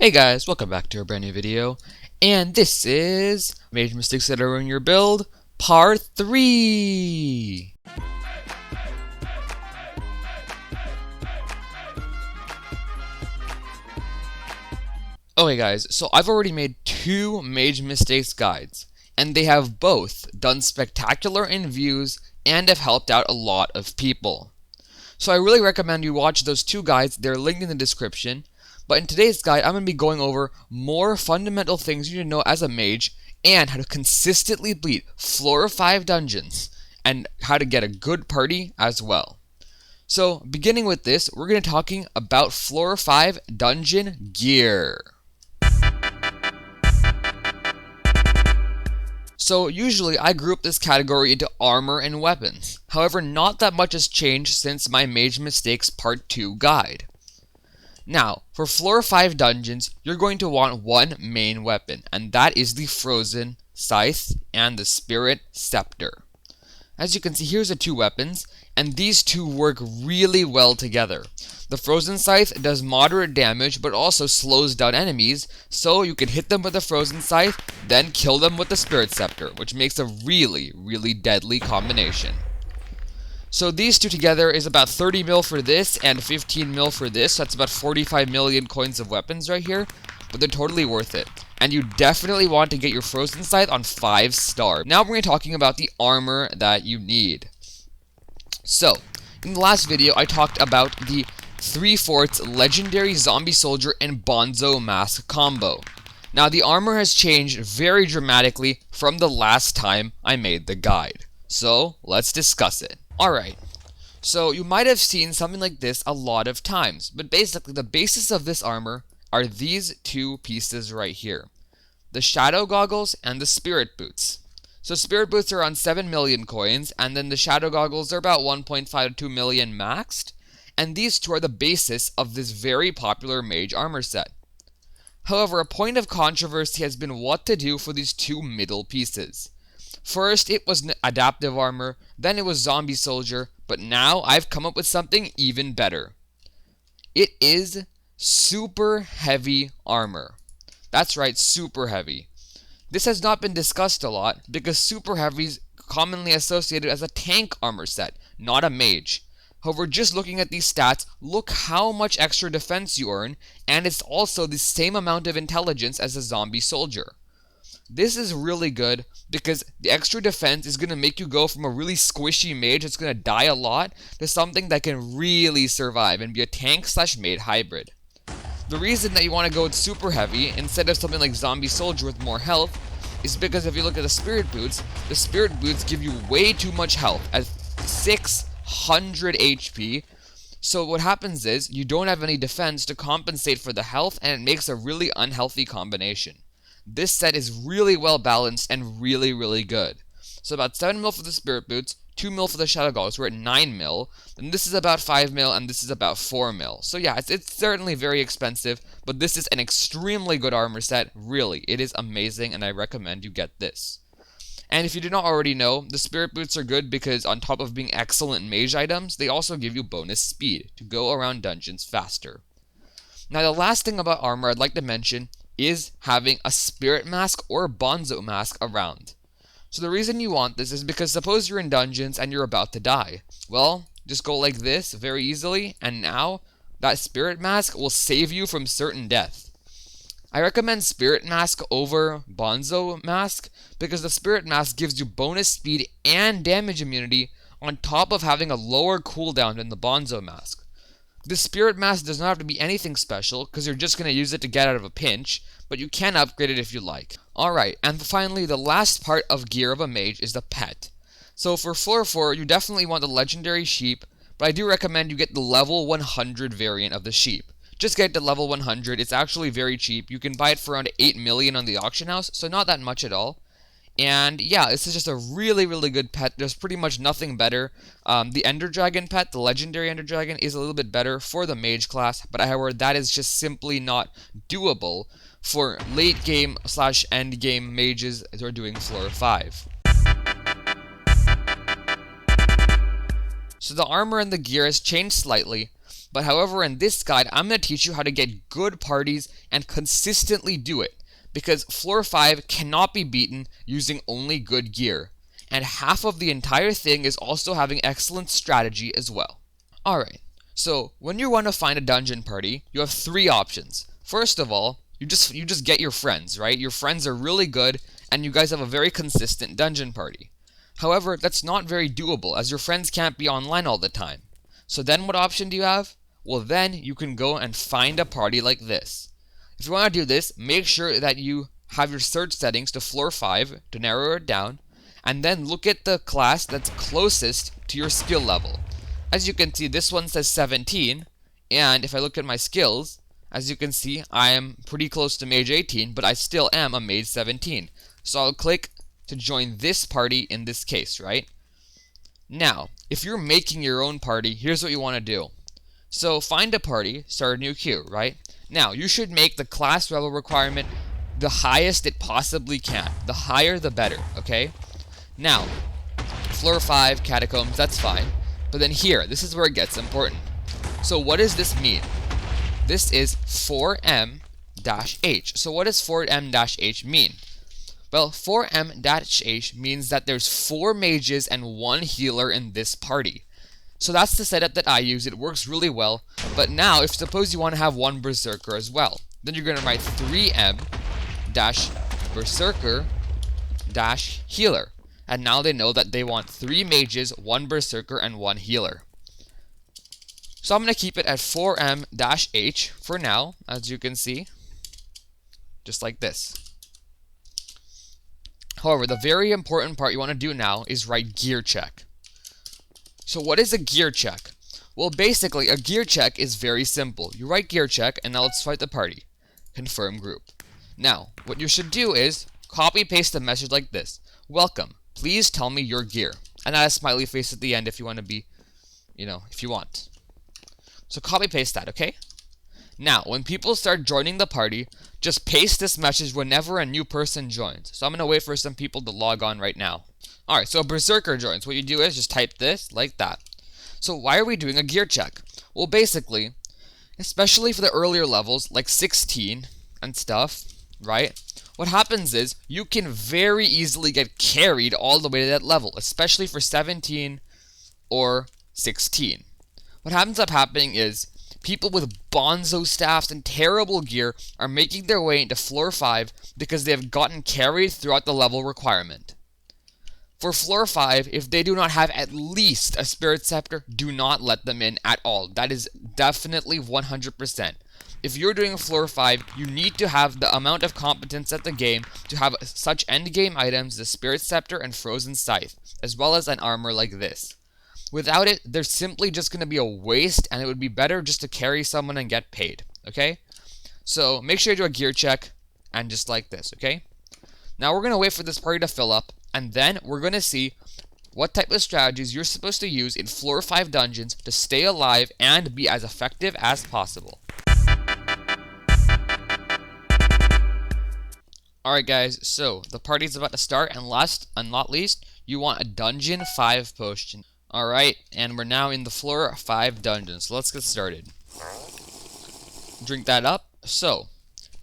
Hey guys, welcome back to a brand new video, and this is Major Mistakes That Ruin Your Build, Part 3! Okay guys, so I've already made 2 Mage Mistakes guides, and they have both done spectacular in views and have helped out a lot of people. So I really recommend you watch those 2 guides, they're linked in the description. But in today's guide, I'm going to be going over more fundamental things you need to know as a mage and how to consistently beat floor 5 dungeons and how to get a good party as well. So beginning with this, we're going to be talking about floor 5 dungeon gear. So usually I group this category into armor and weapons. However, not that much has changed since my Mage Mistakes Part 2 guide. Now, for floor 5 dungeons, you're going to want one main weapon, and that is the Frozen Scythe and the Spirit Scepter. As you can see, here's the 2 weapons, and these 2 work really well together. The Frozen Scythe does moderate damage, but also slows down enemies, so you can hit them with the Frozen Scythe, then kill them with the Spirit Scepter, which makes a really deadly combination. So these 2 together is about 30 mil for this and 15 mil for this. So that's about 45 million coins of weapons right here. But they're totally worth it. And you definitely want to get your Frozen Scythe on 5-star. Now we're going to be talking about the armor that you need. So, in the last video I talked about the 3/4 Legendary Zombie Soldier and Bonzo Mask combo. Now the armor has changed very dramatically from the last time I made the guide. So, let's discuss it. Alright, so you might have seen something like this a lot of times, but basically the basis of this armor are these 2 pieces right here. The Shadow Goggles and the Spirit Boots. So Spirit Boots are on 7 million coins, and then the Shadow Goggles are about 1.5 to 2 million maxed, and these 2 are the basis of this very popular mage armor set. However, a point of controversy has been what to do for these 2 middle pieces. First, it was adaptive armor, then it was zombie soldier, but now I've come up with something even better. It is super heavy armor. That's right, super heavy. This has not been discussed a lot because super heavy is commonly associated as a tank armor set, not a mage. However, just looking at these stats, look how much extra defense you earn, and it's also the same amount of intelligence as a zombie soldier. This is really good because the extra defense is going to make you go from a really squishy mage that's going to die a lot to something that can really survive and be a tank/mage hybrid. The reason that you want to go with super heavy instead of something like zombie soldier with more health is because if you look at the Spirit Boots give you way too much health at 600 HP. So what happens is you don't have any defense to compensate for the health, and it makes a really unhealthy combination. This set is really well balanced and really good. So about 7 mil for the Spirit Boots, 2 mil for the Shadow Goggles, we're at 9 mil, and this is about 5 mil, and this is about 4 mil. So yeah, it's certainly very expensive, but this is an extremely good armor set, really. It is amazing, and I recommend you get this. And if you do not already know, the Spirit Boots are good because on top of being excellent mage items, they also give you bonus speed to go around dungeons faster. Now the last thing about armor I'd like to mention is having a Spirit Mask or Bonzo Mask around. So the reason you want this is because suppose you're in dungeons and you're about to die. Well, just go like this very easily, and now that Spirit Mask will save you from certain death. I recommend Spirit Mask over Bonzo Mask because the Spirit Mask gives you bonus speed and damage immunity on top of having a lower cooldown than the Bonzo Mask. The Spirit Mask does not have to be anything special because you're just going to use it to get out of a pinch, but you can upgrade it if you like. Alright, and finally the last part of gear of a mage is the pet. So for floor 4, you definitely want the legendary sheep, but I do recommend you get the level 100 variant of the sheep. Just get it to level 100, it's actually very cheap. You can buy it for around 8 million on the auction house, so not that much at all. And yeah, this is just a really good pet. There's pretty much nothing better. The Ender Dragon pet, the legendary Ender Dragon, is a little bit better for the mage class, but however, that is just simply not doable for late game / end game mages who are doing floor 5. So the armor and the gear has changed slightly, But however, in this guide, I'm going to teach you how to get good parties and consistently do it, because Floor 5 cannot be beaten using only good gear. And half of the entire thing is also having excellent strategy as well. Alright, so when you want to find a dungeon party, you have three options. First of all, you just get your friends, right? Your friends are really good, and you guys have a very consistent dungeon party. However, that's not very doable, as your friends can't be online all the time. So then what option do you have? Well, then you can go and find a party like this. If you want to do this, make sure that you have your search settings to Floor 5 to narrow it down, and then look at the class that's closest to your skill level. As you can see, this one says 17, and if I look at my skills, as you can see, I am pretty close to Mage 18, but I still am a Mage 17. So I'll click to join this party in this case, right? Now, if you're making your own party, here's what you want to do. So find a party, start a new queue, right? Now, you should make the class level requirement the highest it possibly can. The higher, the better, okay? Now, Floor 5, Catacombs, that's fine. But then here, this is where it gets important. So what does this mean? This is 4M-H. So what does 4M-H mean? Well, 4M-H means that there's 4 mages and 1 healer in this party. So that's the setup that I use. It works really well. But now, if suppose you want to have 1 berserker as well, then you're going to write 3M-berserker-healer. And now they know that they want 3 mages, 1 berserker, and 1 healer. So I'm going to keep it at 4M-H for now, as you can see. Just like this. However, the very important part you want to do now is write gear check. So what is a gear check? Well, basically, a gear check is very simple. You write gear check, and now let's fight the party. Confirm group. Now, what you should do is copy-paste a message like this. Welcome. Please tell me your gear. And add a smiley face at the end if you want to be, if you want. So copy-paste that, okay? Now, when people start joining the party, just paste this message whenever a new person joins. So I'm going to wait for some people to log on right now. Alright, so a berserker joins. What you do is just type this like that. So why are we doing a gear check? Well, basically, especially for the earlier levels, like 16 and stuff, right? What happens is, you can very easily get carried all the way to that level, especially for 17 or 16. What ends up happening is, people with bonzo staffs and terrible gear are making their way into Floor 5 because they have gotten carried throughout the level requirement. For Floor 5, if they do not have at least a Spirit Scepter, do not let them in at all. That is definitely 100%. If you're doing Floor 5, you need to have the amount of competence at the game to have such endgame items as Spirit Scepter and Frozen Scythe, as well as an armor like this. Without it, they're simply just going to be a waste, and it would be better just to carry someone and get paid, okay? So, make sure you do a gear check, and just like this, okay? Now, we're going to wait for this party to fill up, and then we're going to see what type of strategies you're supposed to use in Floor 5 dungeons to stay alive and be as effective as possible. Alright guys, so the party's about to start, and last and not least, you want a Dungeon 5 potion. Alright, and we're now in the Floor 5 dungeon, so let's get started. Drink that up. So,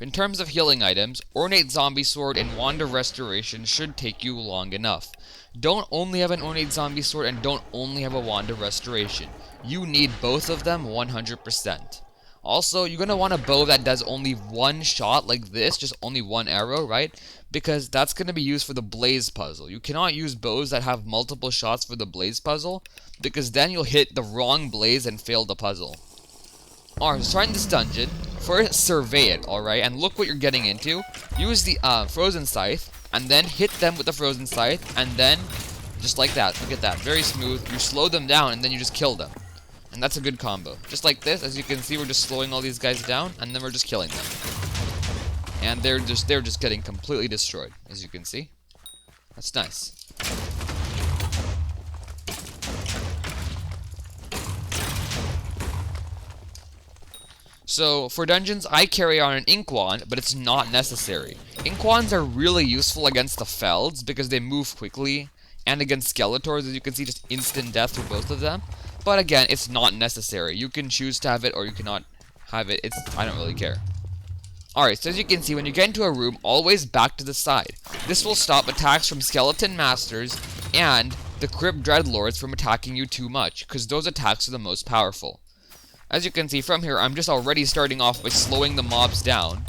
in terms of healing items, Ornate Zombie Sword and Wand of Restoration should take you long enough. Don't only have an Ornate Zombie Sword and don't only have a Wand of Restoration. You need both of them 100%. Also, you're going to want a bow that does only one shot like this, just only one arrow, right? Because that's going to be used for the blaze puzzle. You cannot use bows that have multiple shots for the blaze puzzle, because then you'll hit the wrong blaze and fail the puzzle. Alright, so starting this dungeon, first survey it, alright, and look what you're getting into. Use the Frozen Scythe, and then hit them with the Frozen Scythe, and then, just like that, look at that, very smooth. You slow them down, and then you just kill them. And that's a good combo. Just like this, as you can see, we're just slowing all these guys down, and then we're just killing them. And they're just getting completely destroyed, as you can see. That's nice. So, for dungeons, I carry on an Ink Wand, but it's not necessary. Ink Wands are really useful against the Felds, because they move quickly, and against Skeletors, as you can see, just instant death for both of them. But again, it's not necessary. You can choose to have it or you cannot have it. I don't really care. Alright, so as you can see, when you get into a room, always back to the side. This will stop attacks from Skeleton Masters and the Crypt Dreadlords from attacking you too much, because those attacks are the most powerful. As you can see from here, I'm just already starting off by slowing the mobs down.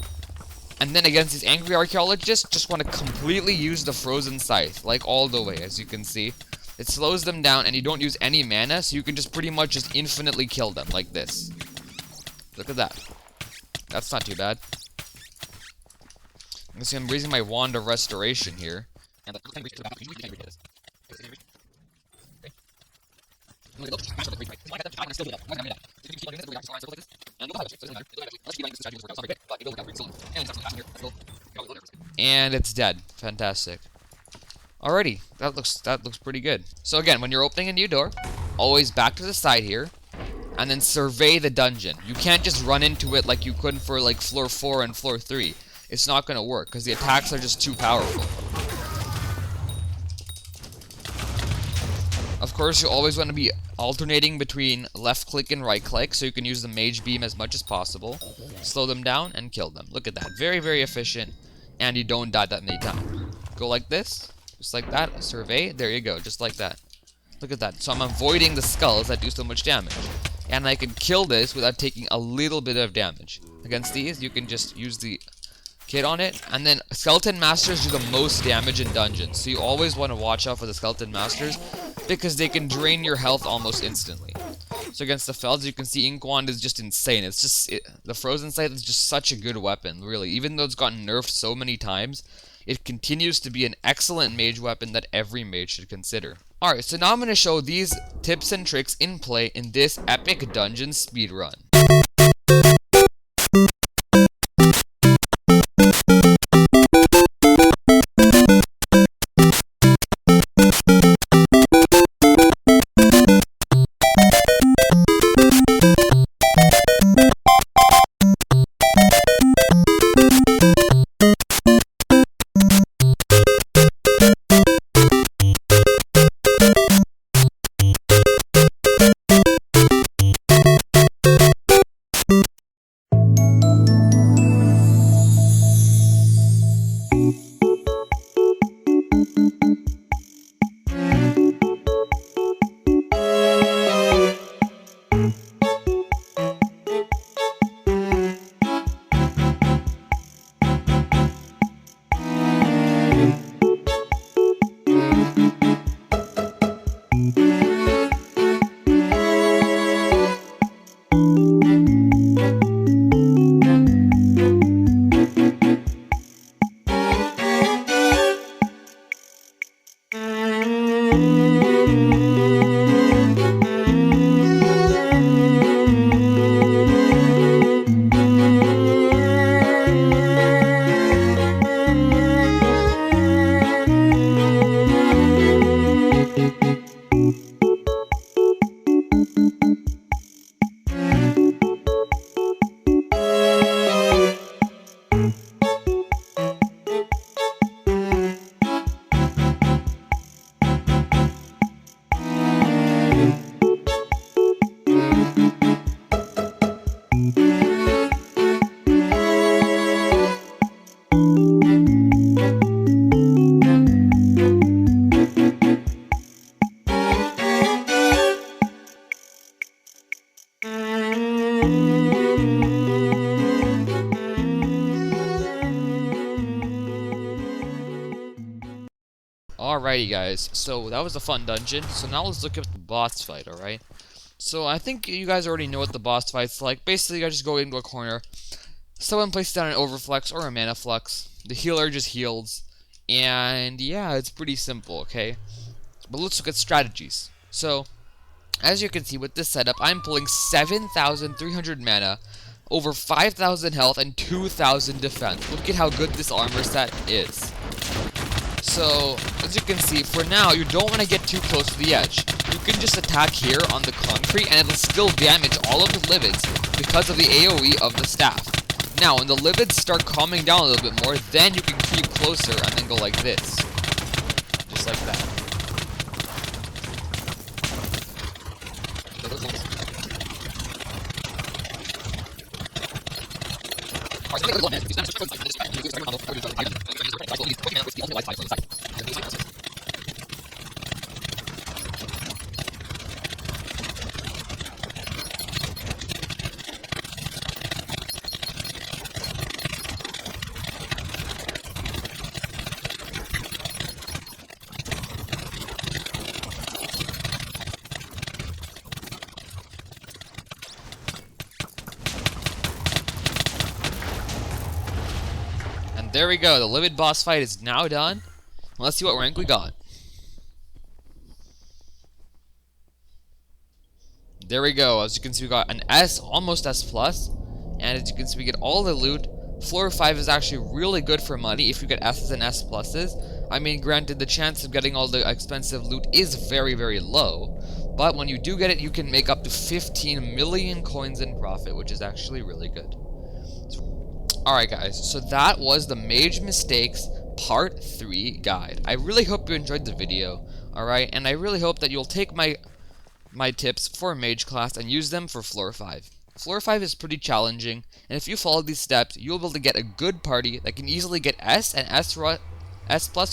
And then against these angry archaeologists, just want to completely use the Frozen Scythe, like all the way, as you can see. It slows them down, and you don't use any mana, so you can just pretty much just infinitely kill them, like this. Look at that. That's not too bad. You can see I'm raising my Wand of Restoration here. And and it's dead. Fantastic. Alrighty, that looks pretty good. So again, when you're opening a new door, always back to the side here, and then survey the dungeon. You can't just run into it like you could for like floor 4 and floor 3. It's not gonna work because the attacks are just too powerful. Of course, you always want to be alternating between left click and right click, so you can use the Mage Beam as much as possible. Slow them down and kill them. Look at that. Very, very efficient, and you don't die that many times. Go like this, just like that. Survey, there you go, just like that. Look at that. So I'm avoiding the skulls that do so much damage. And I can kill this without taking a little bit of damage. Against these, you can just use the kit on it, and then Skeleton Masters do the most damage in dungeons, so you always want to watch out for the Skeleton Masters, because they can drain your health almost instantly. So against the Felds, you can see Ink Wand is just insane. It's just, the Frozen Scythe is just such a good weapon, really. Even though it's gotten nerfed so many times, it continues to be an excellent mage weapon that every mage should consider. Alright, so now I'm going to show these tips and tricks in play in this epic dungeon speedrun. Alrighty guys, so that was a fun dungeon, so now let's look at the boss fight, alright? So I think you guys already know what the boss fight's like. Basically, I just go into a corner, someone places down an Overflux or a Mana Flux, the healer just heals, and yeah, it's pretty simple, okay? But let's look at strategies. So, as you can see with this setup, I'm pulling 7,300 mana, over 5,000 health, and 2,000 defense. Look at how good this armor set is. So, as you can see, for now, you don't want to get too close to the edge. You can just attack here on the concrete, and it'll still damage all of the livids because of the AoE of the staff. Now, when the livids start calming down a little bit more, then you can creep closer and then go like this. Just like that. And there we go, the limit boss fight is now done. Let's see what rank we got. There we go, as you can see we got an S, almost S+, and as you can see we get all the loot. Floor 5 is actually really good for money if you get S's and S+. I mean, granted, the chance of getting all the expensive loot is very, very low, but when you do get it, you can make up to 15 million coins in profit, which is actually really good. Alright guys, so that was the Mage Mistakes Part 3 guide. I really hope you enjoyed the video, alright, and I really hope that you'll take my tips for Mage class and use them for Floor 5. Floor 5 is pretty challenging, and if you follow these steps, you'll be able to get a good party that can easily get S and S+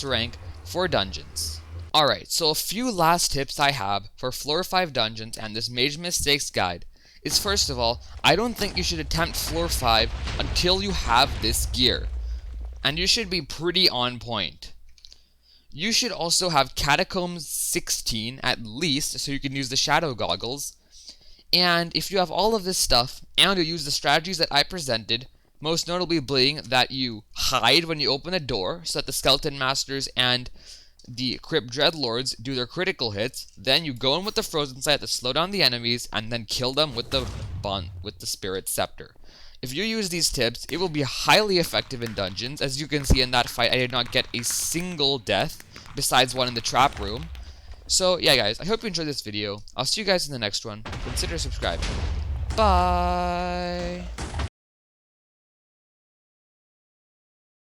rank for dungeons. Alright, so a few last tips I have for Floor 5 dungeons and this Mage Mistakes guide is, first of all, I don't think you should attempt Floor 5 until you have this gear. And you should be pretty on point. You should also have Catacombs 16 at least, so you can use the shadow goggles. And if you have all of this stuff, and you use the strategies that I presented, most notably being that you hide when you open a door, so that the Skeleton Masters and the Crypt Dreadlords do their critical hits, then you go in with the Frozen Sight to slow down the enemies, and then kill them with the Spirit Scepter. If you use these tips, it will be highly effective in dungeons. As you can see in that fight, I did not get a single death, besides one in the trap room. So yeah guys, I hope you enjoyed this video. I'll see you guys in the next one. Consider subscribing. Bye!